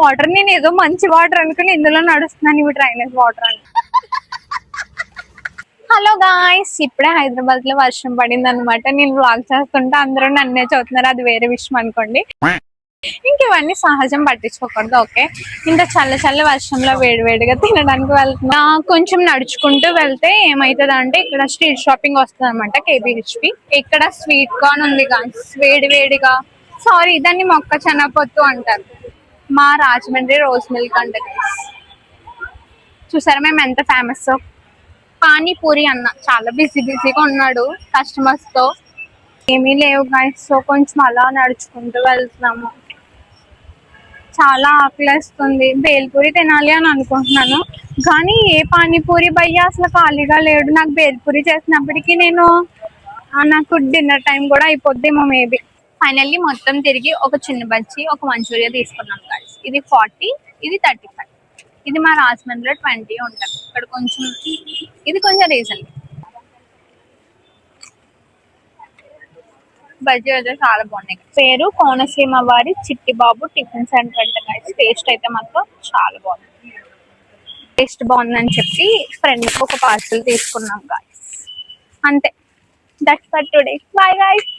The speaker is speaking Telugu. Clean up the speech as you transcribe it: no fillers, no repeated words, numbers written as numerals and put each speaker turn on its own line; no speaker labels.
వాటర్ నేను ఏదో మంచి వాటర్ అనుకుని ఇందులో నడుస్తున్నాను, ఇవి డ్రైనేజ్ వాటర్ అని. హలో గాయ్స్, ఇప్పుడే హైదరాబాద్ లో వర్షం పడింది అనమాట. నేను వ్లాగ్ చేస్తుంటే అందరూ నన్నే చదువుతున్నారు, అది వేరే విషయం అనుకోండి. ఇంక ఇవన్నీ సహజం, పట్టించుకోకూడదు. ఓకే, ఇంత చల్ల వర్షంలో వేడివేడిగా తినడానికి వెళ్తున్నా. కొంచెం నడుచుకుంటూ వెళ్తే ఏమైతుంది అంటే ఇక్కడ స్ట్రీట్ షాపింగ్ వస్తుంది అనమాట, కేబిహెచ్పి. ఇక్కడ స్వీట్ కార్న్ ఉంది గాయ్స్, వేడివేడిగా. సారీ, దాన్ని మొక్క చెనపొత్తు అంటారు. మా రాజమండ్రి రోజ్ మిల్క్ అంటే చూసారా మేము ఎంత ఫేమస్. పానీపూరి అన్న చాలా బిజీగా ఉన్నాడు కస్టమర్స్ తో. ఏమీ లేవు గాయ్స్, సో కొంచెం అలా నడుచుకుంటూ వెళ్తున్నాము. చాలా ఆకలిస్తుంది, బేల్పూరి తినాలి అని అనుకుంటున్నాను, కానీ ఏ పానీపూరి భయ్య అసలు ఖాళీగా లేడు. నాకు బేల్పూరి చేసినప్పటికీ నాకు డిన్నర్ టైం కూడా అయిపోద్దేమో మేబీ. ఫైనల్లీ మొత్తం తిరిగి ఒక చిన్న బజ్జీ, ఒక మంచూరియా తీసుకున్నాం గాయ్స్. ఇది 40, ఇది 35. ఇది మా రాజమండ్రిలో 20 ఉంటుంది. ఇక్కడ కొంచెం ఇది కొంచెం రీజన్. బజ్జీ అయితే చాలా బాగున్నాయి. పేరు కోనసీమ వారి చిట్టిబాబు టిఫిన్ సెంటర్ అంటే గాయ్స్. టేస్ట్ అయితే మాత్రం చాలా బాగుంది. టేస్ట్ బాగుందని చెప్పి ఫ్రెండ్కి ఒక పార్సల్ తీసుకున్నాం గాయ్స్. అంతే, that's for today. Bye guys.